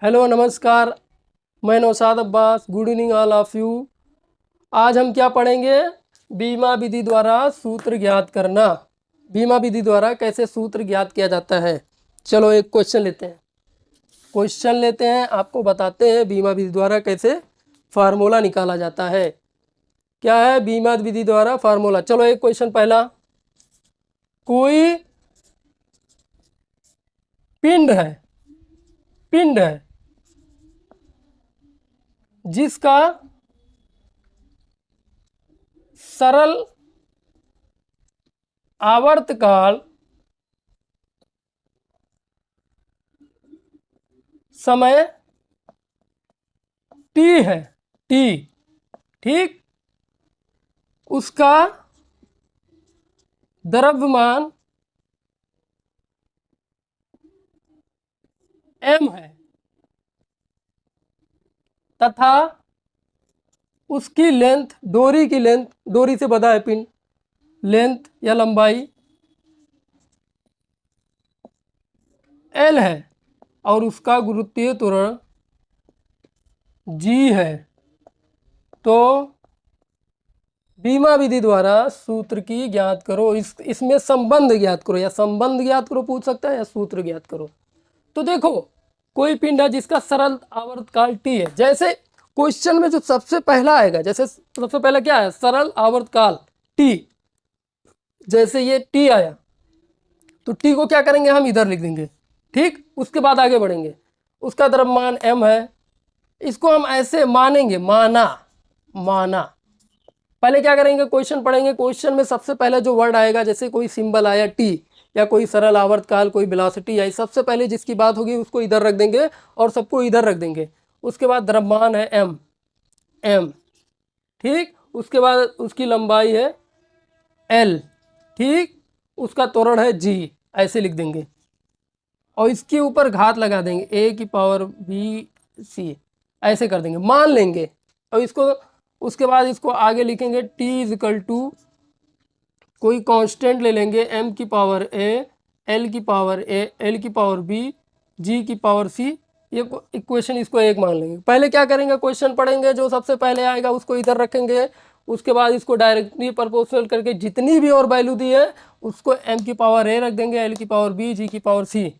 Hello नमस्कार। मैं Naushad Abbas. Good evening all of you. आज हम क्या पढ़ेंगे? बीमा विधि द्वारा सूत्र ज्ञात करना। बीमा विधि द्वारा कैसे सूत्र ज्ञात किया जाता है। चलो एक क्वेश्चन लेते हैं, आपको बताते हैं बीमा विधि द्वारा कैसे फार्मूला निकाला जाता है। क्या है बीमा विधि द्वारा फार्मूला? चलो एक क्वेश्चन पहला। कोई पिंड है जिसका सरल आवर्तकाल समय टी है। टी, ठीक। उसका द्रव्यमान m है तथा उसकी लेंथ, डोरी की लेंथ, डोरी से बंधा है पिंड, लेंथ या लंबाई L है और उसका गुरुत्वीय त्वरण G है। तो बीमा विधि द्वारा सूत्र की ज्ञात करो। इसमें संबंध ज्ञात करो, या संबंध ज्ञात करो पूछ सकता है, या सूत्र ज्ञात करो। तो देखो, कोई पिंड है जिसका सरल आवर्तकाल T है। जैसे क्वेश्चन में जो सबसे पहला आएगा, जैसे सबसे पहला क्या है? सरल आवर्तकाल T। जैसे ये T आया तो T को क्या करेंगे? हम इधर लिख देंगे, ठीक। उसके बाद आगे बढ़ेंगे। उसका द्रव्यमान m है। इसको हम ऐसे मानेंगे, माना। पहले क्या करेंगे? क्वेश्चन पढ़ेंगे। क्वेश्चन में सबसे पहले जो वर्ड आएगा, जैसे कोई सिंबल आया T या कोई सरल आवर्तकाल, कोई वेलोसिटी आई, सबसे पहले जिसकी बात होगी उसको इधर रख देंगे और सबको इधर रख देंगे। उसके बाद द्रव्यमान है m, ठीक। उसके बाद उसकी लंबाई है L, ठीक। उसका त्वरण है G, ऐसे लिख देंगे और इसके ऊपर घात लगा देंगे a⁻b⁴, ऐसे कर देंगे, मान लेंगे। और इसको उसके बाद इसको आगे लिखेंगे t कोई कांस्टेंट ले लेंगे m⁴a, l⁴a, l⁴b, g⁴c। ये इक्वेशन, इसको एक मान लेंगे। पहले क्या करेंगे? क्वेश्चन पढ़ेंगे, जो सबसे पहले आएगा उसको इधर रखेंगे। उसके बाद इसको डायरेक्टली प्रोपोर्शनल करके जितनी भी और वैल्यू दी है उसको m⁴a रख देंगे, l⁴b, g⁴c।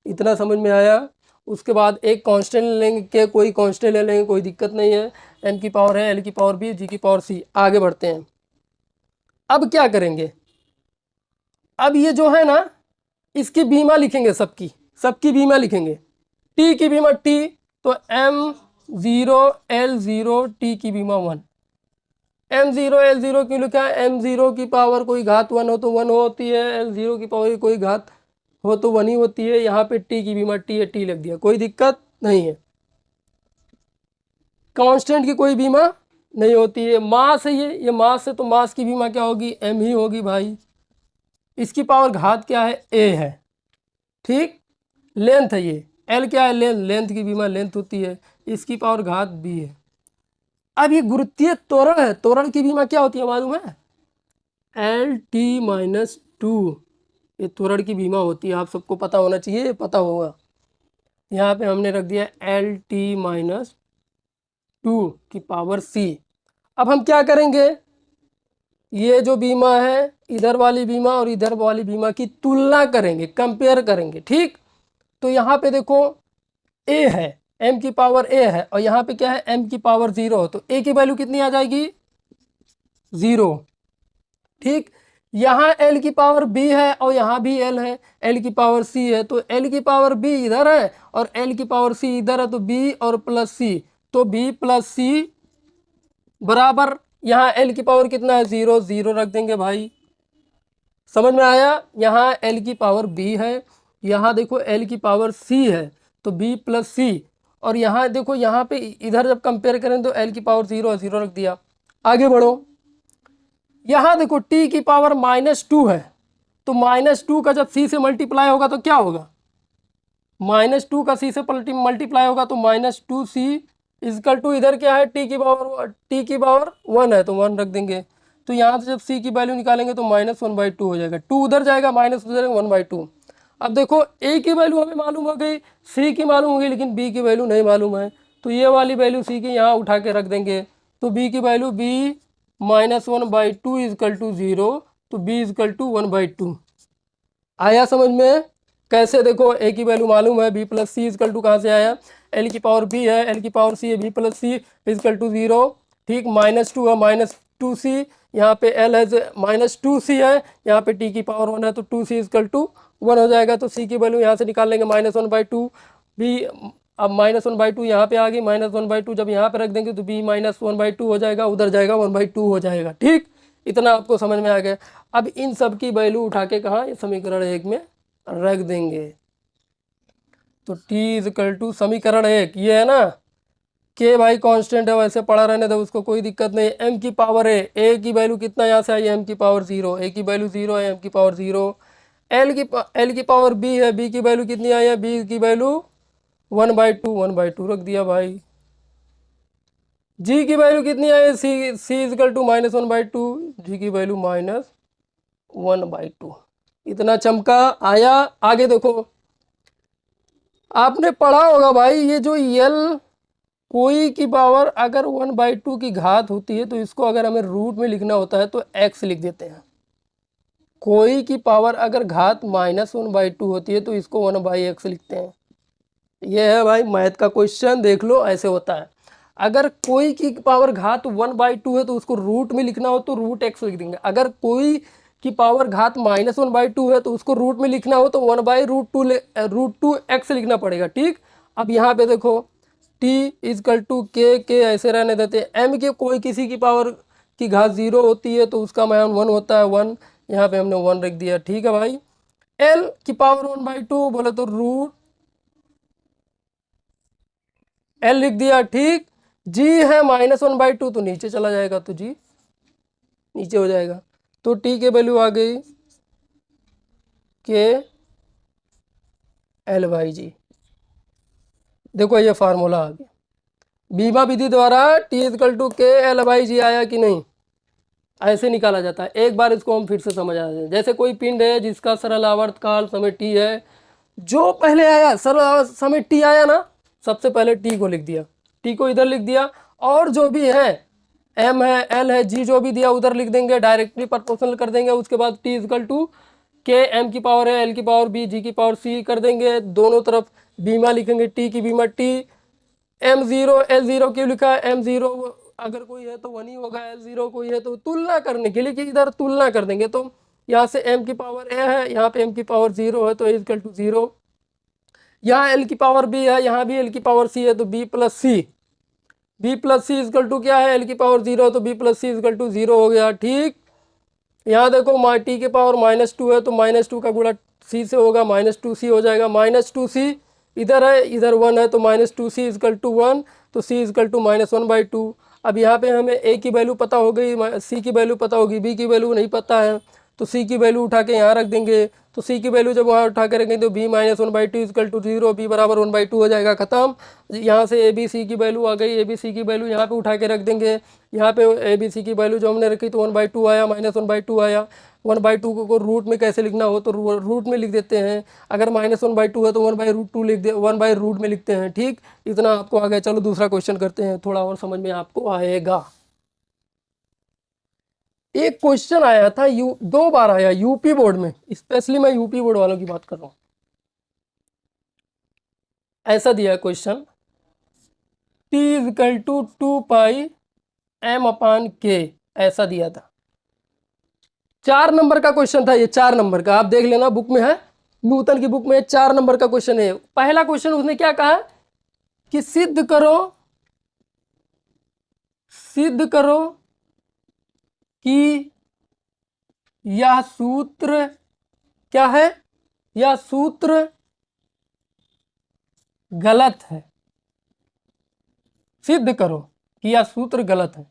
इतना समझ में आया? उसके बाद एक कांस्टेंट ले लेंगे, कोई कांस्टेंट ले लेंगे, कोई दिक्कत नहीं है। m⁴a, l⁴b, g⁴c। आगे बढ़ते हैं। अब क्या करेंगे? अब ये जो है ना, इसकी बीमा लिखेंगे, सबकी बीमा लिखेंगे। T की बीमा T, तो m0 L0, T की बीमा 1। m0 L0 क्यों लिखा है? m0 की पावर कोई घात 1 हो तो 1 होती है, L0 की पावर कोई घात हो तो 1 ही होती है। यहाँ पे T की बीमा T है, T लिख दिया, कोई दिक्कत नहीं है। कांस्टेंट की कोई बीमा नहीं होती है। मास है ये मास है, तो मास की बीमा क्या होगी? m ही होगी भाई। इसकी पावर घात क्या है? a है, ठीक। लेंथ है ये, l क्या है? लेंथ की बीमा लेंथ होती है। इसकी पावर घात b है। अब ये गुरुत्वीय त्वरण है, त्वरण की बीमा क्या होती है मालूम है? L⁻²। ये त्वरण की बीमा होती है, आप सबको पता होना चाहिए, पता होगा। यहाँ पे हमने रख दिया L⁻² की पावर c। अब हम क्या करेंगे? ये जो बीमा है, इधर वाली बीमा और इधर वाली बीमा की तुलना करेंगे, कंपेयर करेंगे, ठीक। तो यहाँ पे देखो a है, m⁴a है, और यहाँ पे क्या है? m⁴0। तो a की वैल्यू कितनी आ जाएगी? 0, ठीक। यहाँ l⁵b है और यहाँ भी l है, l⁵c है, तो l⁵b इधर है और l⁵c इधर है, तो b और प्लस c, तो b प्लस c बराबर, यहाँ l की पावर कितना है? 0, 0 रख देंगे भाई। समझ में आया? यहाँ l⁵b है, यहाँ देखो l⁵c है, तो b प्लस c। और यहाँ देखो, यहाँ पे इधर जब कंपेयर करें तो l⁵0 0 रख दिया। आगे बढ़ो। यहाँ देखो t की पावर -2 है, तो -2 का जब c से मल्टीप्लाई होगा तो क्या होगा? -2 का c से मल्टीप्लाई होगा तो -2c इजकल टू, इधर क्या है? t की पावर 1 है, तो 1 रख देंगे। तो यहाँ से जब c की वैल्यू निकालेंगे तो -1/2 हो जाएगा। 2 उधर जाएगा, माइनस उधर जाएगा, 1/2। अब देखो ए की वैल्यू हमें मालूम हो गई, सी की मालूम हो गई, लेकिन बी की वैल्यू नहीं मालूम है, तो ये वाली वैल्यू सी की यहाँ उठा के रख देंगे, तो बी की वैल्यू बी -1/2 इजकल टू 0, तो बी इजकल टू 1/2। आया समझ में? कैसे? देखो ए की वैल्यू मालूम है, b plus C is equal to कहाँ से आया, एल की पावर बी है, एल की पावर सी है, b plus C is equal to 0, ठीक, -2 है, -2c, यहाँ पे एल है -2c है, यहाँ पे टी की पावर 1 है, तो 2c इजकल टू 1 हो जाएगा, तो सी की वैल्यू यहाँ से निकाल लेंगे -1/2, बी अब -1/2 यहाँ पे आ गई, -1/2 जब यहाँ पे रख देंगे तो बी -1/2 हो जाएगा, उधर जाएगा 1/2 हो जाएगा, ठीक, इतना आपको समझ में आ गया। अब इन सब की वैल्यू उठा के कहाँ, समीकरण 1 में रख देंगे, तो टी इजकल टू समीकरण 1 ये है ना, के भाई कांस्टेंट है, वैसे पड़ा रहने दो उसको, कोई दिक्कत नहीं। एम की पावर है, ए की वैल्यू कितना यहाँ से आई, एम की पावर 0, ए की वैल्यू 0 है, एम की पावर 0, एल की पावर बी है, बी की वैल्यू कितनी आई है, बी की वैल्यू 1/2 रख दिया भाई। जी की वैल्यू कितनी आई, सी इजकल टू -1/2, जी की वैल्यू -1/2, इतना चमका आया। आगे देखो, आपने पढ़ा होगा भाई, ये जो यल कोई की पावर अगर 1/2 की घात होती है तो इसको अगर हमें रूट में लिखना होता है तो x लिख देते हैं। कोई की पावर अगर घात -1/2 होती है तो इसको 1/x लिखते हैं। ये है भाई मैथ का क्वेश्चन, देख लो ऐसे होता है। अगर कोई की पावर घात 1/2 है तो उसको रूट में लिखना हो तो √x लिख देंगे। अगर कोई की पावर घात -1/2 है तो उसको रूट में लिखना हो तो 1/√2x लिखना पड़ेगा, ठीक। अब यहाँ पे देखो t इजकल टू के ऐसे रहने देते हैं। m के कोई किसी की पावर की घात 0 होती है तो उसका मान 1 होता है, 1, यहाँ पे हमने 1 रख दिया, ठीक है भाई। l की पावर 1/2 बोले तो √l लिख दिया, ठीक। g है -1/2 तो नीचे चला जाएगा, तो g नीचे हो जाएगा, तो t के वैल्यू आ गई के L/G। देखो ये फार्मूला आ गया, बीमा विधि द्वारा t इजकल टू के L/G आया कि नहीं, ऐसे निकाला जाता है। एक बार इसको हम फिर से समझ आ जाए, जैसे कोई पिंड है जिसका सरल आवर्त काल समय t है, जो पहले आया सरल आवर्त समय t आया ना, सबसे पहले t को लिख दिया, t को इधर लिख दिया, और जो भी है m है, l है, g जो भी दिया उधर लिख देंगे, डायरेक्टली प्रोपोर्शनल कर देंगे। उसके बाद t इजकल टू के m की पावर है, l की पावर b, g की पावर c कर देंगे, दोनों तरफ बीमा लिखेंगे, t की बीमा t, m0 l0 क्यों लिखा है, m0 अगर कोई है तो 1 ही होगा, l0 कोई है तो तुलना करने के लिए कि इधर तुलना कर देंगे, तो यहाँ से m की पावर a है, यहाँ पे m की पावर 0 है तो a इजकल टू 0, यहाँ l की पावर b है, यहाँ भी l की पावर c है तो b plus C is equal to क्या है, l की पावर 0 है तो b plus C is equal to 0 हो गया, ठीक। यहाँ देखो t के पावर -2 है तो -2 का गुणा c से होगा, -2c हो जाएगा, -2c इधर है, इधर 1 है तो -2c इजकल टू 1, तो c इजकल टू -1/2। अब यहाँ पे हमें a की वैल्यू पता हो गई, c की वैल्यू पता होगी, b की वैल्यू नहीं पता है, तो c की वैल्यू उठा के यहाँ रख देंगे, तो c की वैल्यू जब वहाँ उठा के रखेंगे तो b -1/2 इजकल टू 0, b बराबर 1/2 हो जाएगा, खत्म। यहाँ से a b c की वैल्यू आ गई, a b c की वैल्यू यहाँ पे उठा के रख देंगे, यहाँ पे a b c की वैल्यू जो हमने रखी तो 1/2 आया, -1/2 आया। 1/2 को रूट में कैसे लिखना हो तो रूट में लिख देते हैं, अगर -1/2 है तो 1/√2 लिख दे, 1/रूट में लिखते हैं, ठीक। इतना आपको आ गया। चलो दूसरा क्वेश्चन करते हैं, थोड़ा और समझ में आपको आएगा। एक क्वेश्चन आया था, 2 बार आया यूपी बोर्ड में, स्पेशली मैं यूपी बोर्ड वालों की बात कर रहा हूँ। ऐसा दिया question, t equal to 2πm/k, ऐसा दिया था। 4 नंबर का क्वेश्चन था ये, 4 नंबर का, आप देख लेना बुक में है, नूतन की बुक में 4 नंबर का क्वेश्चन है। पहला क्वेश्चन उसने क्या कहा कि सिद्ध करो कि यह सूत्र क्या है, यह सूत्र गलत है, सिद्ध करो कि यह सूत्र गलत है,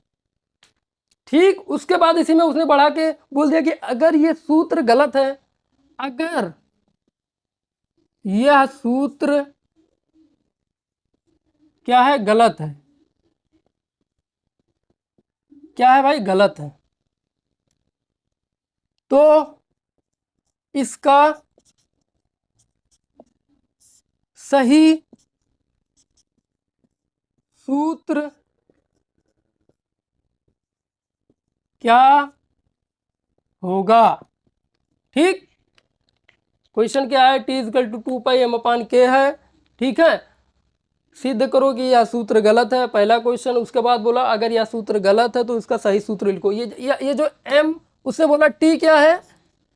ठीक। उसके बाद इसी में उसने बढ़ा के बोल दिया कि अगर ये सूत्र गलत है, अगर यह सूत्र क्या है, गलत है, क्या है भाई, गलत है, तो इसका सही सूत्र क्या होगा। ठीक, क्वेश्चन क्या है, टी इजकल टू 2πm/k है। ठीक है, सिद्ध करो कि यह सूत्र गलत है, पहला क्वेश्चन। उसके बाद बोला अगर यह सूत्र गलत है तो इसका सही सूत्र लिखो। ये जो m, उससे बोला t क्या है,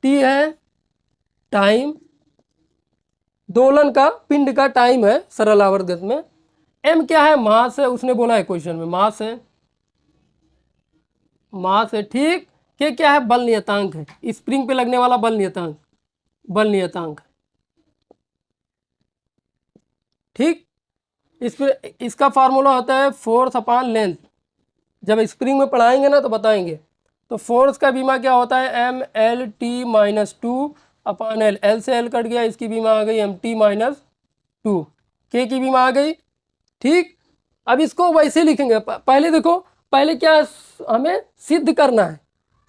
t है टाइम, दोलन का, पिंड का टाइम है सरल आवर्त गति में। m क्या है, मास है, उसने बोला है क्वेश्चन में मास है, मास है। ठीक, के क्या है, बल नियतांक है, स्प्रिंग पे लगने वाला बल नियतांक, बल नियतांक। ठीक, इसका फार्मूला होता है फोर्स अपॉन लेंथ। जब स्प्रिंग में पढ़ाएंगे ना तो बताएंगे। तो फोर्स का बीमा क्या होता है, m/L/T-2/L, L से L कट गया, इसकी बीमा आ गई mt-2, K की बीमा आ गई। ठीक, अब इसको वैसे लिखेंगे। पहले देखो, पहले क्या हमें सिद्ध करना है,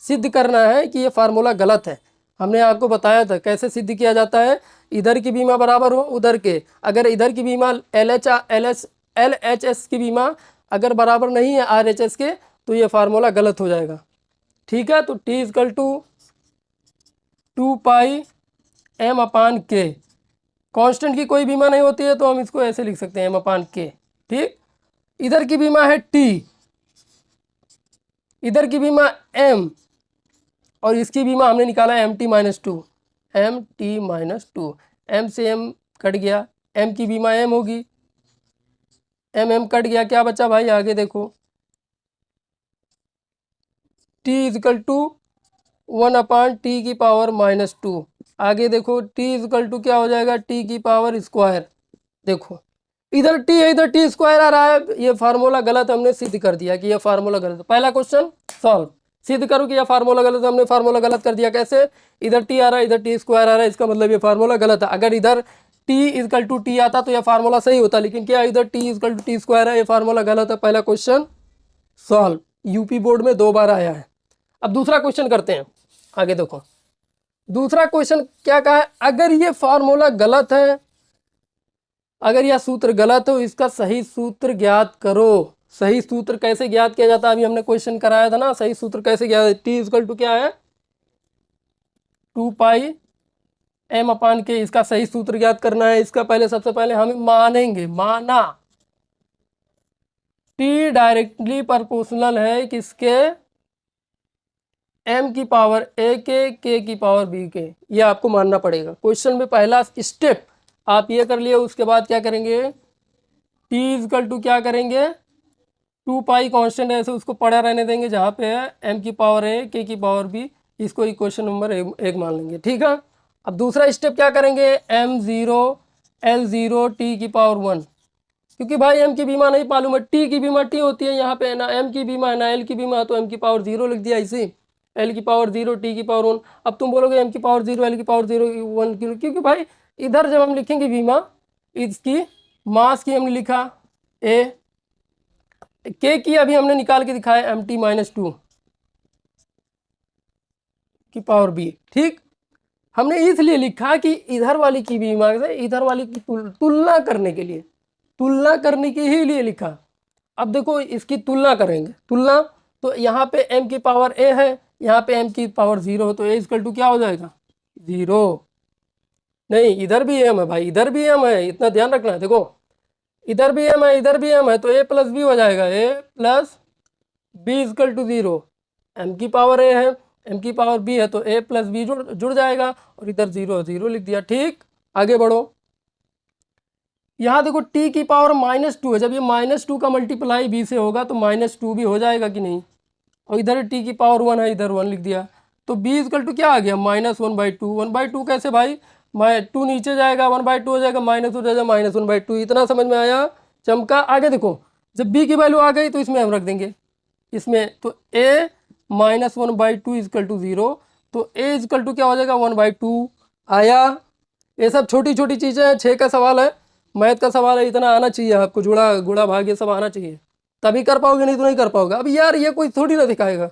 सिद्ध करना है कि ये फार्मूला गलत है। हमने आपको बताया था कैसे सिद्ध किया जाता है, इधर की बीमा बराबर हो उधर के, अगर इधर की बीमा LHS की बीमा अगर बराबर नहीं है RHS के तो ये फार्मूला गलत हो जाएगा। ठीक है, तो T equal to 2πm/k, constant की कोई बीमा नहीं होती है तो हम इसको ऐसे लिख सकते हैं m/k। ठीक, इधर की बीमा है T, इधर की बीमा m, और इसकी बीमा हमने निकाला है mt-2, mt-2, m से m कट गया, m की बीमा m होगी, m कट गया, क्या बचा भाई, आगे देखो, t इजकल टू 1/t⁻², आगे देखो t इजकल टू क्या हो जाएगा, t²। देखो इधर t है, इधर t² आ रहा है, ये फार्मूला गलत, हमने सिद्ध कर दिया कि ये फार्मूला गलत है। पहला क्वेश्चन सॉल्व, सिद्ध करो कि यह फार्मूला गलत है। हमने फार्मूला गलत कर दिया, कैसे, इधर t आ रहा है, इधर t² आ रहा है, इसका मतलब ये फार्मूला गलत है। अगर इधर t इजकल टू t आता तो यह फार्मूला सही होता, लेकिन क्या इधर t इजकल टू t² है, ये फार्मूला गलत है। पहला क्वेश्चन सॉल्व, यूपी बोर्ड में 2 बार आया है। अब दूसरा क्वेश्चन करते हैं, आगे देखो दूसरा क्वेश्चन क्या कहा है, अगर ये फार्मूला गलत है, अगर यह सूत्र गलत हो, इसका सही सूत्र ज्ञात करो। सही सूत्र कैसे ज्ञात किया जाता है, अभी हमने क्वेश्चन कराया था ना, सही सूत्र कैसे ज्ञात, t इजकल टू क्या है 2πm/k, इसका सही सूत्र ज्ञात करना है। इसका पहले सबसे पहले हम मानेंगे, माना t डायरेक्टली प्रोपोर्शनल है किसके, m की पावर a के, k की पावर b के, ये आपको मानना पड़ेगा। क्वेश्चन में पहला स्टेप आप ये कर लिए, उसके बाद क्या करेंगे, t इजकल टू क्या करेंगे 2π कांस्टेंट है, ऐसे उसको पड़ा रहने देंगे जहाँ पे है m की पावर a, k की पावर b, इसको इक्वेशन नंबर 1 मान लेंगे। ठीक है, अब दूसरा स्टेप क्या करेंगे, m0 L0 t की पावर 1, क्योंकि भाई m की बीमा नहीं मालूम है, t की बीमा t होती है, यहाँ पे ना m की बीमा है ना l की बीमा, तो m की पावर 0 लिख दिया इसे, l की पावर 0 t की पावर 1। अब तुम बोलोगे m की पावर 0 l की पावर 0 1 क्यों, क्योंकि भाई इधर जब हम लिखेंगे बीमा, इसकी मास की हमने लिखा a, k की अभी हमने निकाल के दिखाया mt-2 की पावर b। ठीक, हमने इसलिए लिखा कि इधर वाली की बीमा से इधर वाली की तुलना करने के लिए, तुलना करने के ही लिए लिखा। अब देखो इसकी तुलना करेंगे, तुलना, तो यहाँ पे m की पावर a है, यहाँ पे m की पावर 0 है, तो a इजकल टू क्या हो जाएगा 0। नहीं, इधर भी m है भाई, इधर भी m है, इतना ध्यान रखना है। देखो इधर भी m है, इधर भी m है, तो a प्लस b हो जाएगा, a plus b equal to 0। m की पावर a है, m की पावर b है, तो a प्लस b जुड़ जाएगा, और इधर 0 0 लिख दिया। ठीक, आगे बढ़ो, यहाँ देखो t की पावर -2 है, जब ये -2 का मल्टीप्लाई b से होगा तो -2 भी हो जाएगा कि नहीं, और इधर t की पावर 1 है, इधर 1 लिख दिया, तो b इजकल टू क्या आ गया -1/2। 1/2 कैसे भाई, 2 नीचे जाएगा, 1/2 हो जाएगा, माइनस हो जाएगा, -1/2। इतना समझ में आया, चमका। आगे देखो, जब b की वैल्यू आ गई तो इसमें हम रख देंगे, इसमें, तो a -1/2 इजकल टू 0, तो a इजकल टू क्या हो जाएगा 1/2 आया। ये सब छोटी छोटी चीज़ें हैं, 6 का सवाल है, मैथ का सवाल है, इतना आना चाहिए आपको, जुड़ा गुड़ा भाग ये सब आना चाहिए, तभी कर पाओगे, नहीं तो नहीं कर पाओगे। अब यार ये कोई थोड़ी ना दिखाएगा,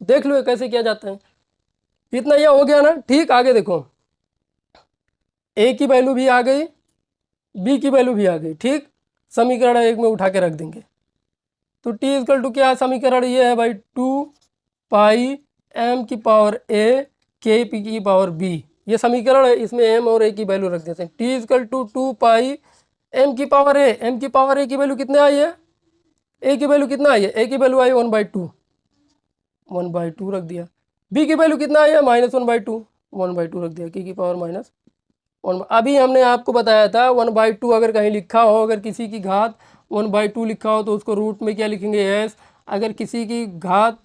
देख लो कैसे किया जाता है। इतना ये हो गया ना। ठीक, आगे देखो, a की वैल्यू भी आ गई, बी की वैल्यू भी आ गई। ठीक, समीकरण एक में उठा के रख देंगे। तो टी इजकल टू क्या समीकरण ये है भाई, 2 पाई एम की पावर ए के पी की पावर बी, ये समीकरण है, इसमें एम और ए की वैल्यू रख देते हैं। T equal to 2 pi m की पावर ए, एम की पावर ए की वैल्यू कितने आई है, ए की वैल्यू कितना आई है, ए की वैल्यू आई 1/2, 1/2 रख दिया। बी की वैल्यू कितना आई है, -1/2, 1/2 रख दिया, की पावर -1। अभी हमने आपको बताया था 1/2 अगर कहीं लिखा हो, अगर किसी की घात 1/2 लिखा हो तो उसको रूट में क्या लिखेंगे, एस। अगर किसी की घात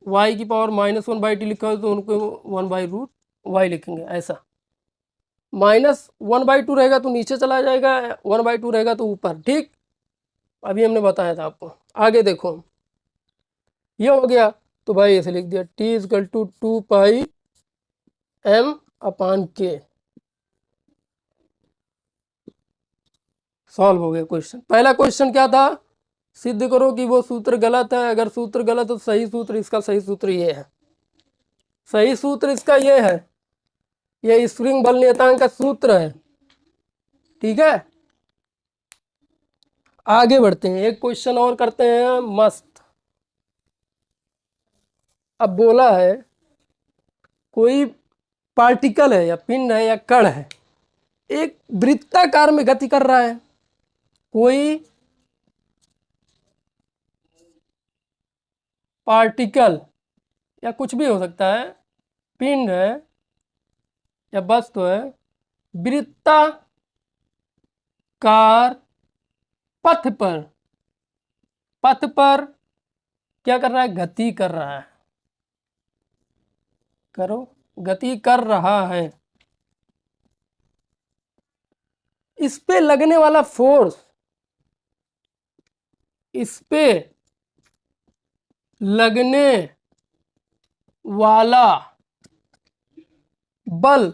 y की पावर -1/t लिखा हो तो उनको 1/√y लिखेंगे। ऐसा -1/2 रहेगा तो नीचे चला जाएगा, 1/2 रहेगा तो ऊपर। ठीक, अभी हमने बताया था आपको। आगे देखो, ये हो गया तो भाई ऐसे लिख दिया, t equal to 2 pi m/k। Solve हो गया क्वेश्चन। पहला क्वेश्चन क्या था, सिद्ध करो कि वो सूत्र गलत है। अगर सूत्र गलत है तो सही सूत्र, इसका सही सूत्र ये है, सही सूत्र इसका ये है, ये स्प्रिंग बल नियतांक का सूत्र है। ठीक है, आगे बढ़ते हैं, एक क्वेश्चन और करते हैं मस्त। अब बोला है कोई पार्टिकल है या पिंड है या कण है, एक वृत्ताकार में गति कर रहा है। कोई पार्टिकल या कुछ भी हो सकता है, पिंड है या वस्तु है, वृत्ताकार पथ पर, पथ पर क्या कर रहा है, गति कर रहा है। करो, गति कर रहा है। इस पे लगने वाला फोर्स, इस पे लगने वाला बल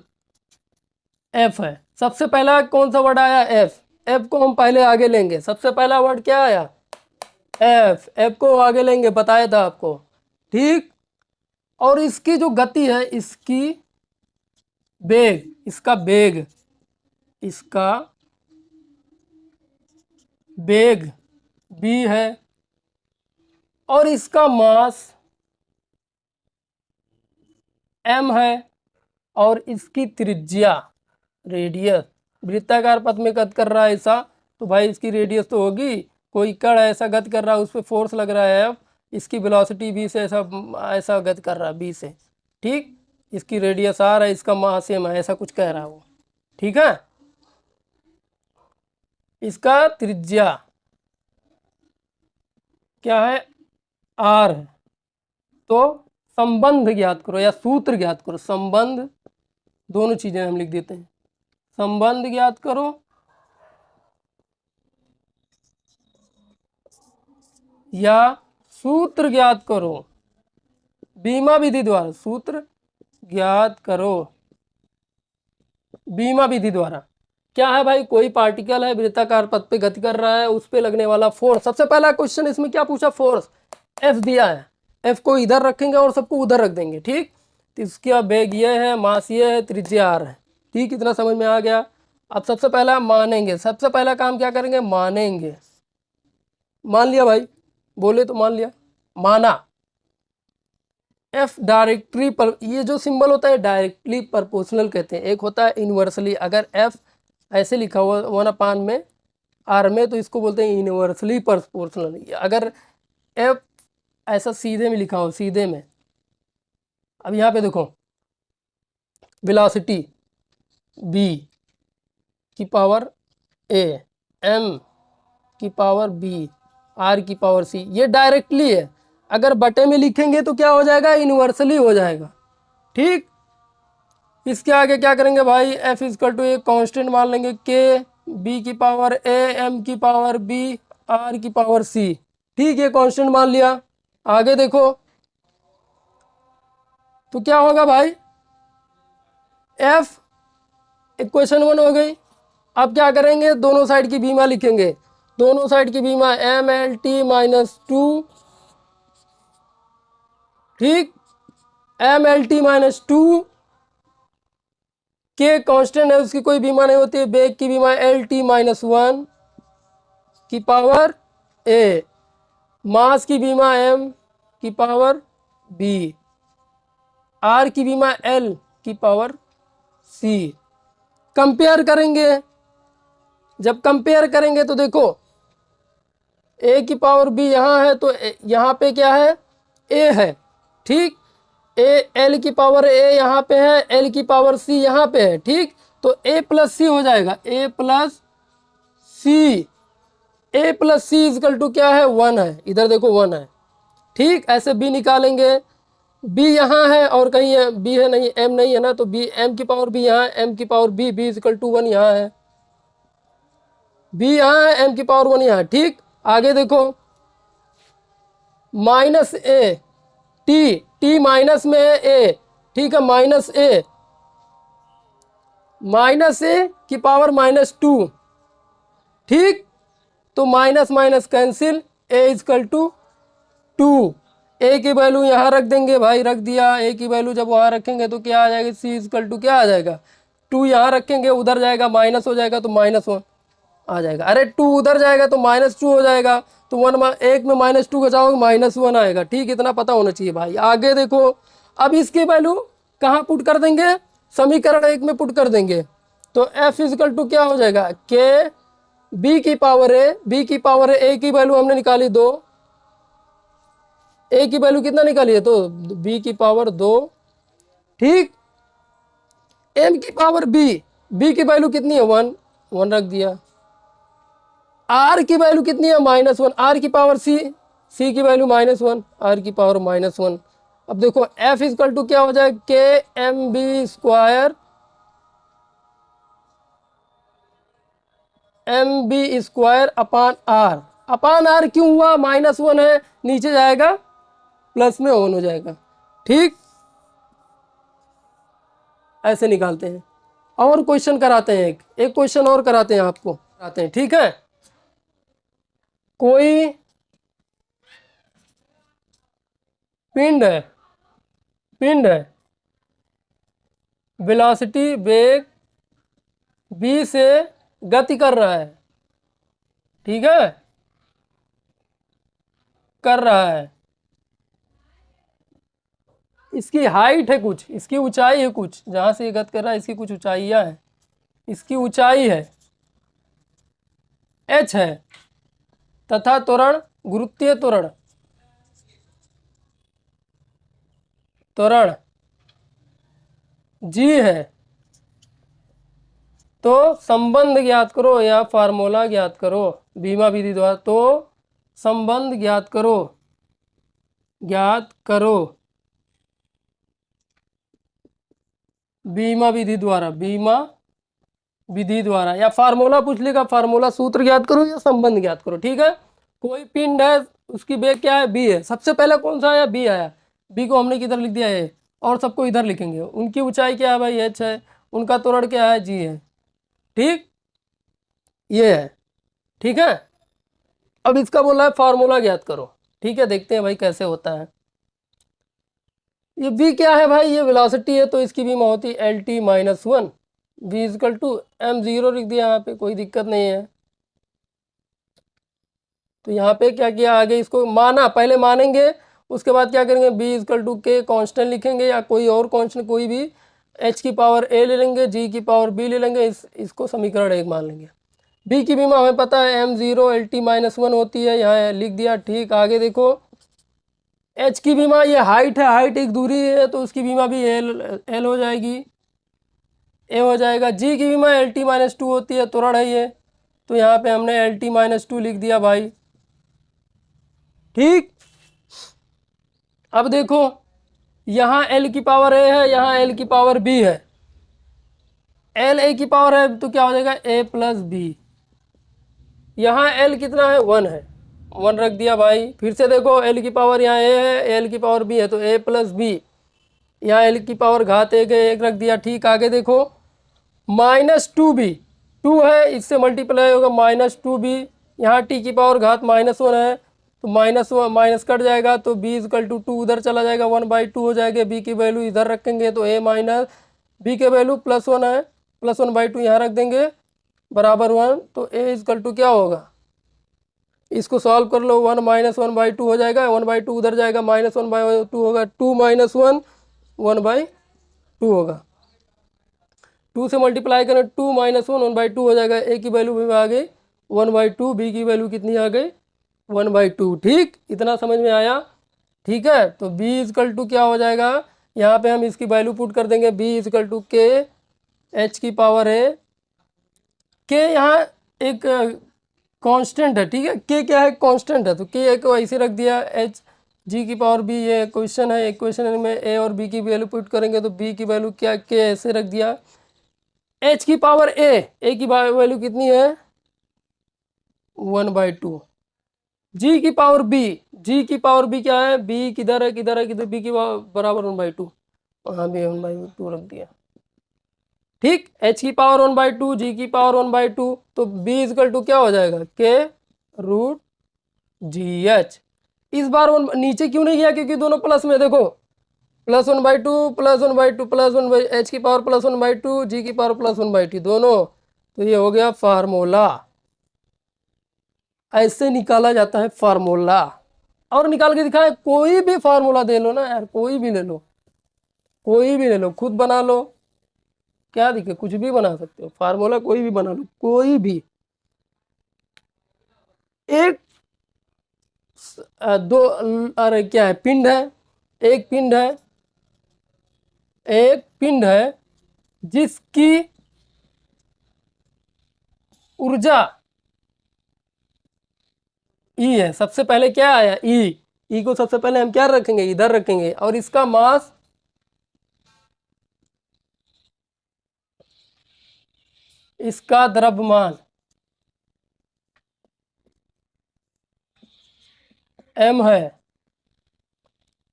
एफ है। सबसे पहला कौन सा वर्ड आया, एफ। एफ को हम पहले आगे लेंगे। सबसे पहला वर्ड क्या आया, एफ। एफ को आगे लेंगे, बताया था आपको। ठीक, और इसकी जो गति है, इसकी वेग, इसका वेग, इसका वेग बी है, और इसका मास एम है, और इसकी त्रिज्या, रेडियस, वृत्ताकार पथ में गति कर रहा है ऐसा, तो भाई इसकी रेडियस तो होगी। कोई कण ऐसा गति कर रहा है, उस पर फोर्स लग रहा है एफ, इसकी वेलोसिटी बी से ऐसा ऐसा गति कर रहा है बी से। ठीक, इसकी रेडियस आर है, इसका मास एम है, ऐसा कुछ कह रहा है वो। ठीक है, इसका त्रिज्या क्या है, आर है। तो संबंध ज्ञात करो या सूत्र ज्ञात करो, संबंध, दोनों चीजें हम लिख देते हैं। संबंध ज्ञात करो या सूत्र ज्ञात करो, बीमा विधि द्वारा। सूत्र ज्ञात करो बीमा विधि द्वारा। क्या है भाई, कोई पार्टिकल है, वृत्ताकार पथ पे गति कर रहा है, उस पे लगने वाला फोर्स। सबसे पहला क्वेश्चन इसमें क्या पूछा, फोर्स एफ दिया है। एफ को इधर रखेंगे और सबको उधर रख देंगे। ठीक, तो इसका वेग ये है, मास ये है, त्रिज्या आर है। ठीक, इतना समझ में आ गया। अब सबसे पहला मानेंगे, सबसे पहला काम क्या करेंगे, मानेंगे। मान लिया भाई, बोले तो मान लिया, माना। एफ डायरेक्टली पर, ये जो सिंबल होता है डायरेक्टली प्रोपोर्शनल कहते हैं। एक होता है इन्वर्सली, अगर एफ ऐसे लिखा हुआ 1/, में आर में, तो इसको बोलते हैं इन्वर्सली प्रोपोर्शनल। अगर एफ ऐसा सीधे में लिखा हो, सीधे में, अब यहाँ पे देखो, वेलोसिटी बी की पावर ए, एम की पावर बी, आर की पावर सी, ये डायरेक्टली है। अगर बटे में लिखेंगे तो क्या हो जाएगा, इन्वर्सली हो जाएगा। ठीक, इसके आगे क्या करेंगे भाई, एफ इजकल टू एक कांस्टेंट मान लेंगे, के, बी की पावर ए, एम की पावर बी, आर की पावर सी। ठीक, ये कांस्टेंट मान लिया। आगे देखो तो क्या होगा भाई, एफ इक्वेशन 1 हो गई। अब क्या करेंगे, दोनों साइड की बीमा लिखेंगे। दोनों साइड की बीमा MLT-2, ठीक, MLT-2 के कांस्टेंट है, उसकी कोई बीमा नहीं होती है, बेग की बीमा एल टी माइनस वन की पावर ए, मास की बीमा एम की पावर बी, आर की बीमा एल की पावर सी। कंपेयर करेंगे, जब कंपेयर करेंगे तो देखो ए की पावर बी यहाँ है तो यहाँ पे क्या है, ए है, ठीक। ए एल की पावर ए यहाँ पे है, एल की पावर सी यहाँ पे है, ठीक। तो ए प्लस सी हो जाएगा, A plus C, A plus C is equal to क्या है, वन है, इधर देखो वन है, ठीक। ऐसे बी निकालेंगे, बी यहाँ है और कहीं है बी है नहीं, एम नहीं है ना, तो बी एम की पावर बी यहाँ है, एम की power b, b equal to one यहाँ है, बी यहाँ है, एम की पावर वन यहाँ है, ठीक। आगे देखो माइनस ए, टी, टी माइनस में है ए, ठीक है, माइनस ए की पावर माइनस टू, ठीक। तो minus minus cancel, A is equal to two, A की वैल्यू यहाँ रख देंगे भाई, रख दिया, ए की वैल्यू जब वहाँ रखेंगे तो क्या आ जाएगा, सी इजकल टू क्या आ जाएगा, टू यहाँ रखेंगे, उधर जाएगा माइनस हो जाएगा तो माइनस वन आ जाएगा, अरे टू उधर जाएगा तो माइनस टू हो जाएगा, तो वन एक में माइनस टू बचाओगे माइनस वन आएगा, ठीक। इतना पता होना चाहिए भाई। आगे देखो, अब इसकी वैल्यू कहाँ पुट कर देंगे, समीकरण एक में पुट कर देंगे, तो एफ इजकल टू क्या हो जाएगा, के बी की पावर ए, बी की पावर ए की वैल्यू हमने निकाली दो, ए की वैल्यू कितना निकाली है, तो बी की पावर दो, ठीक। एम की पावर बी, बी की वैल्यू कितनी है, वन, वन रख दिया। आर की वैल्यू कितनी है, माइनस वन, आर की पावर सी, सी की वैल्यू माइनस वन, आर की पावर माइनस वन। अब देखो एफ इजकल टू क्या हो जाए, k m b square, m b square upon r क्यों हुआ, माइनस वन है, नीचे जाएगा प्लस में ऑन हो जाएगा, ठीक। ऐसे निकालते हैं। और क्वेश्चन कराते हैं, एक क्वेश्चन और कराते हैं आपको, कराते हैं, ठीक है। कोई पिंड है वेलोसिटी वेग v से गति कर रहा है, ठीक है, कर रहा है, इसकी हाइट है कुछ, इसकी ऊंचाई है कुछ, जहां से ये गति कर रहा है इसकी कुछ ऊंचाइयां है, इसकी ऊंचाई है h है, तथा त्वरण, गुरुत्वीय त्वरण g है, तो संबंध ज्ञात करो या फार्मूला ज्ञात करो बीमा विधि द्वारा, तो संबंध ज्ञात करो बीमा विधि द्वारा, या फार्मूला पूछ लेगा, फार्मूला सूत्र ज्ञात करो या संबंध ज्ञात करो, ठीक है। कोई पिंड है, उसकी वेग क्या है, बी है, सबसे पहले कौन सा आया, बी आया, बी को हमने किधर लिख दिया है, और सबको इधर लिखेंगे। उनकी ऊंचाई क्या है भाई, एच है, उनका त्वरण क्या है, जी है, ठीक, ये है, ठीक है। अब इसका बोला है फार्मूला ज्ञात करो, ठीक है, देखते हैं भाई कैसे होता है। ये v क्या है भाई, ये वेलोसिटी है, तो इसकी बीमा होती है l t minus one, v equal to m zero लिख दिया यहाँ पे, कोई दिक्कत नहीं है। तो यहाँ पे क्या किया, आगे इसको माना, पहले मानेंगे, उसके बाद क्या करेंगे, b इजकल टू के कांस्टेंट लिखेंगे या कोई और कांस्टेंट, कोई भी, h की पावर a ले लेंगे, g की पावर b ले लेंगे, इसको समीकरण एक मान लेंगे। b की बीमा हमें पता है m zero L t minus one होती है, यहाँ लिख दिया, ठीक। आगे देखो h की बीमा, ये हाइट है, हाइट एक दूरी है, तो उसकी बीमा भी l हो जाएगी, a हो जाएगा। g की बीमा एल टी माइनस टू होती है, त्वरण है ये, तो यहाँ पे हमने एल टी माइनस टू लिख दिया भाई, ठीक। अब देखो यहाँ l की पावर a है, यहाँ l की पावर b है, l a की पावर है तो क्या हो जाएगा, a प्लस बी, यहाँ l कितना है, वन है, वन रख दिया भाई। फिर से देखो l की पावर यहाँ a है, l की पावर b है, तो a प्लस बी, यहाँ l की पावर घात एक है, एक रख दिया, ठीक। आगे देखो माइनस टू बी, टू है, इससे मल्टीप्लाई होगा माइनस टू बी, यहाँ t की पावर घात माइनस वन है, तो माइनस वन माइनस कट जाएगा, तो b इजकल टू टू उधर चला जाएगा, वन बाई टू हो जाएगा, b की वैल्यू इधर रखेंगे तो a माइनस बी के वैल्यू +1 है, +1/2 यहाँ रख देंगे बराबर 1, तो ए इक्वल टू क्या होगा, इसको सॉल्व कर लो, 1 - 1/2 हो जाएगा, 1/2 उधर जाएगा, -1/2 होगा, 2 - 1 1/2 होगा, 2 से मल्टीप्लाई करें 2 - 1 1/2 हो जाएगा, ए की वैल्यू भी आ गई 1/2, बी की वैल्यू कितनी आ गई 1/2। ठीक, इतना समझ में आया। ठीक है, तो b इक्वल टू क्या हो जाएगा, यहाँ पे हम इसकी वैल्यू पुट कर देंगे, b इक्वल टू के एच की पावर है, के यहाँ एक कांस्टेंट है। ठीक है, के क्या है, कांस्टेंट है, तो के को ऐसे रख दिया, एच जी की पावर बी, ये क्वेश्चन है, इक्वेशन में ए और बी की वैल्यू पुट करेंगे तो बी की वैल्यू क्या, के ऐसे रख दिया, एच की पावर ए की वैल्यू कितनी है 1/2, जी की पावर बी, जी की पावर बी क्या है, बी किधर है, किधर है, किधर, बी की बराबर 1/2, वहाँ भी 1/2 रख दिया। ठीक, एच की पावर 1/2, जी की पावर 1/2, तो बी इक्वल टू क्या हो जाएगा, के रूट जी एच। इस बार नीचे क्यों नहीं गया, क्योंकि दोनों प्लस में, देखो +1/2 +1/2 +1 एच की पावर +1/2 जी की पावर +1/2 दोनों, तो ये हो गया फार्मूला। ऐसे निकाला जाता है फार्मूला, और निकाल के दिखाए, कोई भी फार्मूला दे लो ना यार, कोई भी ले लो, कोई भी ले लो, खुद बना लो, क्या दिखे, कुछ भी बना सकते हो फार्मूला, कोई भी बना लो, कोई भी। एक दो, अरे क्या है, पिंड है, एक पिंड है, एक पिंड है जिसकी ऊर्जा ई है, सबसे पहले क्या आया, ई को सबसे पहले हम क्या रखेंगे, इधर रखेंगे, और इसका मास इसका द्रव्यमान m है।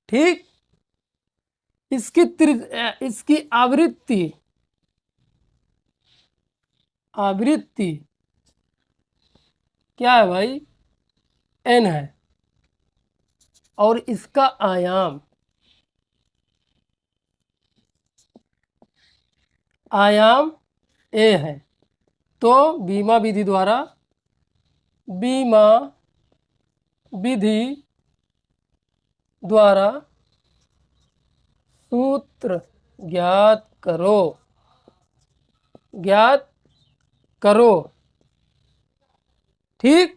ठीक, इसकी आवृत्ति आवृत्ति क्या है भाई, n है, और इसका आयाम a है। तो बीमा विधि द्वारा, बीमा विधि द्वारा सूत्र ज्ञात करो, ज्ञात करो। ठीक,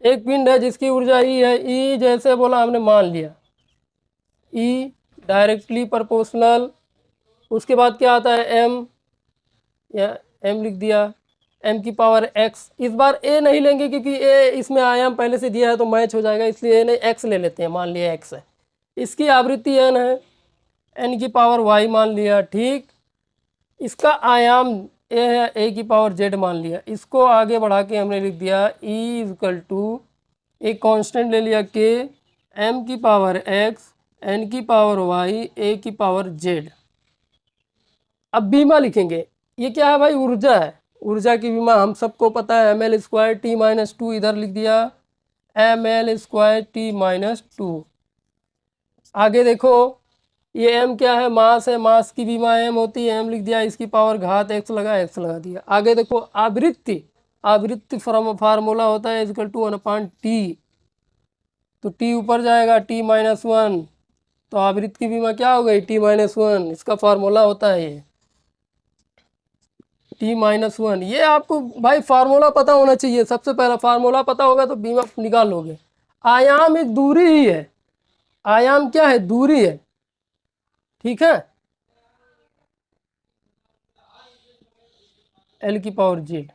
एक पिंड है जिसकी ऊर्जा ई है, ई जैसे बोला हमने मान लिया, ई डायरेक्टली प्रोपोर्शनल, उसके बाद क्या आता है एम, या एम लिख दिया, एम की पावर एक्स। इस बार ए नहीं लेंगे क्योंकि ए इसमें आयाम पहले से दिया है तो मैच हो जाएगा, इसलिए ए नहीं, एक्स ले लेते हैं, मान लिया एक्स है, इसकी आवृत्ति एन है, एन की पावर वाई मान लिया। ठीक, इसका आयाम ए है, ए की पावर जेड मान लिया, इसको आगे बढ़ा के हमने लिख दिया ई इक्वल टू, एक कांस्टेंट ले लिया के, एम की पावर एक्स, एन की पावर वाई, ए की पावर जेड। अब बीमा लिखेंगे, ये क्या है भाई, ऊर्जा है, ऊर्जा की बीमा हम सबको पता है, ml² t-2, इधर लिख दिया ml² t-2। आगे देखो, ये m क्या है, मास है, मास की बीमा m होती है, m लिख दिया, इसकी पावर घात x लगा, x लगा दिया। आगे देखो आवृत्ति, आवृत्ति फार्मूला होता है इक्वल टू 1/t, तो t ऊपर जाएगा t-1, तो आवृत्ति की बीमा क्या हो गई t-1, इसका फार्मूला होता है ये t-1। ये आपको भाई फार्मूला पता होना चाहिए, सबसे पहला फार्मूला पता होगा तो बीमा निकाल लोगे। आयाम एक दूरी ही है, आयाम क्या है, दूरी है। ठीक है, एल की पावर जेड।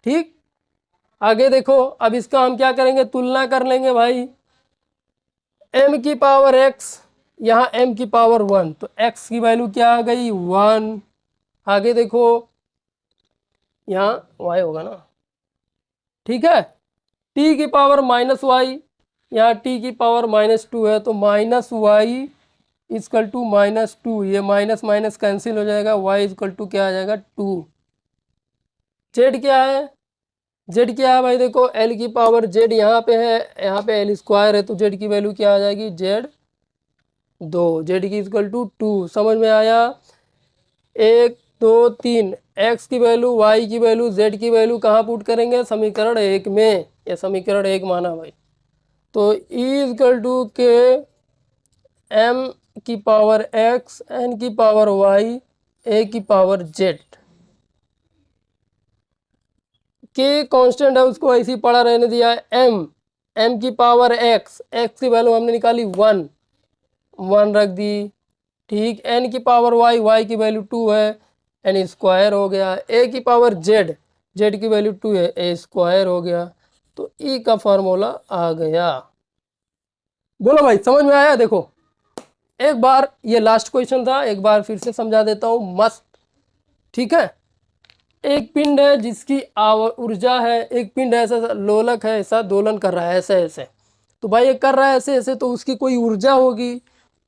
ठीक, आगे देखो, अब इसका हम क्या करेंगे, तुलना कर लेंगे भाई, m की पावर x, यहाँ m की पावर 1, तो x की वैल्यू क्या आ गई 1। आगे देखो, यहाँ y होगा ना, ठीक है, t की पावर -y, यहाँ t की पावर -2 है, तो -y इक्वल टू -2, ये माइनस माइनस कैंसिल हो जाएगा, y इक्वल टू क्या आ जाएगा 2। z क्या है, z क्या है भाई, देखो l की पावर z यहाँ पे है, यहाँ पे l² है, तो z की वैल्यू क्या आ जाएगी, z 2, जेड की इक्वल टू 2। समझ में आया? 1 2 3, एक्स की वैल्यू, वाई की वैल्यू, जेड की वैल्यू कहाँ पुट करेंगे? समीकरण 1 में। ये समीकरण 1 माना भाई। तो E equal to k m की पावर एक्स, एन की पावर वाई, ए की पावर जेड। के कांस्टेंट है, उसको ऐसे ही पड़ा रहने दिया है। एम की पावर एक्स, एक्स की वैल्यू हमने निकाली 1 रख दी। ठीक, एन की पावर वाई, वाई की वैल्यू 2 है, एन स्क्वायर हो गया। ए की पावर जेड, जेड की वैल्यू 2 है, ए स्क्वायर हो गया। तो ई का फॉर्मूला आ गया। बोलो भाई, समझ में आया? देखो एक बार, ये लास्ट क्वेश्चन था, एक बार फिर से समझा देता हूँ मस्त। ठीक है, एक पिंड है जिसकी ऊर्जा है, एक पिंड ऐसा लोलक है, ऐसा दोलन कर रहा है ऐसे ऐसे। तो भाई ये कर रहा है ऐसे ऐसे, तो उसकी कोई ऊर्जा होगी,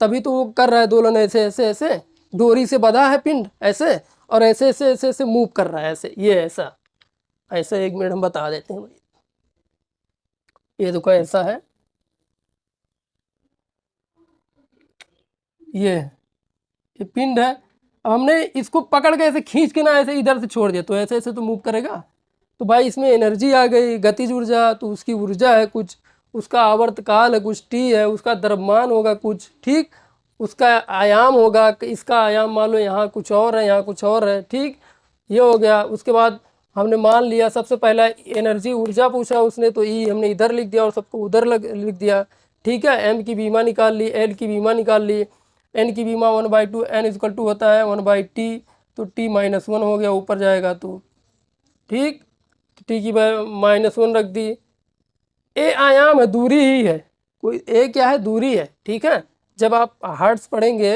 तभी तो वो कर रहा है दोलन ऐसे ऐसे ऐसे। डोरी से बंधा है पिंड ऐसे, और ऐसे ऐसे ऐसे ऐसे मूव कर रहा है ऐसे, ये ऐसा ऐसे। 1 मिनट हम बता देते हैं भाई। ये देखो ऐसा है, ये पिंड है। अब हमने इसको पकड़ के ऐसे खींच के ना ऐसे इधर से छोड़ दिया, तो ऐसे ऐसे तो मूव करेगा। तो भाई इसमें एनर्जी आ गई, गतिज ऊर्जा। तो उसकी ऊर्जा है कुछ, उसका आवर्तकाल है कुछ टी है, उसका द्रव्यमान होगा कुछ। ठीक, उसका आयाम होगा, इसका आयाम मान लो यहाँ कुछ और है, यहाँ कुछ और है। ठीक, ये हो गया। उसके बाद हमने मान लिया, सबसे पहला एनर्जी ऊर्जा पूछा उसने, तो ई हमने इधर लिख दिया और सबको उधर लिख दिया। ठीक है, एम की बीमा निकाल ली, एल की बीमा निकाल ली, एन की बीमा 1/2, एन इक्वल टू होता है 1/t, तो t -1 हो गया, ऊपर जाएगा तो। ठीक, टी की -1 रख दी। ए आयाम है, दूरी ही है, कोई ए क्या है? दूरी है। ठीक है, जब आप हर्ट्ज पढ़ेंगे,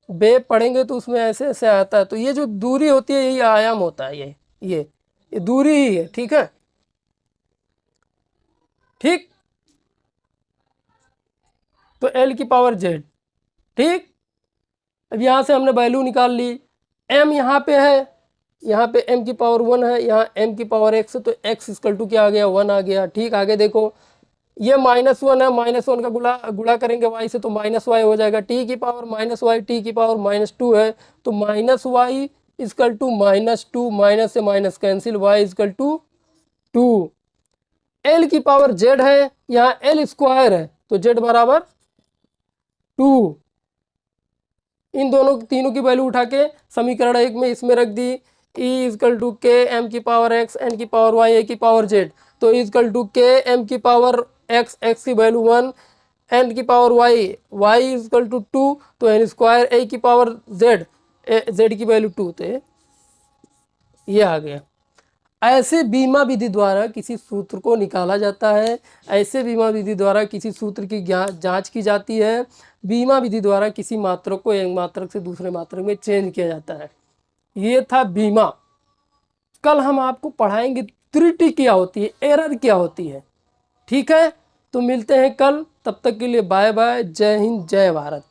वेव पढ़ेंगे, तो उसमें ऐसे ऐसे आता है। तो ये जो दूरी होती है यही आयाम होता है, ये दूरी ही है। ठीक है, ठीक। तो एल की पावर जेड। ठीक, अब यहाँ से हमने वैल्यू निकाल ली। एम यहाँ पे है, यहाँ पे m की पावर 1 है, यहाँ m की पावर x है, तो x इक्वल टू क्या आ गया? 1 आ गया। ठीक, आगे देखो, ये -1 है, -1 का गुणा करेंगे y से, तो -y हो जाएगा। t की पावर -y, t की पावर -2 है, तो -y इक्वल टू -2, माइनस से minus cancel, y equal to 2। l की पावर z है, यहाँ l स्क्वायर है, तो z बराबर 2। इन दोनों तीनों की वैल्यू उठा के समीकरण 1 में इसमें रख दी। E equal to k m की पावर एक्स, एन की पावर वाई, ए की पावर जेड। तो इक्वल टू के एम की पावर एक्स, एक्स की वैल्यू 1, एन की power y, y equal to 2, तो एन स्क्वायर, ए की पावर जेड, जेड की वैल्यू 2। तो ये आ गया। ऐसे बीमा विधि द्वारा किसी सूत्र को निकाला जाता है, ऐसे बीमा विधि द्वारा किसी सूत्र की जांच की जाती है। बीमा विधि द्वारा किसी मात्रक को एक मात्रक से दूसरे मात्रक में चेंज किया जाता है। ये था बीमा। कल हम आपको पढ़ाएंगे त्रुटि क्या होती है, एरर क्या होती है। ठीक है, तो मिलते हैं कल, तब तक के लिए बाय बाय, जय हिंद, जय भारत।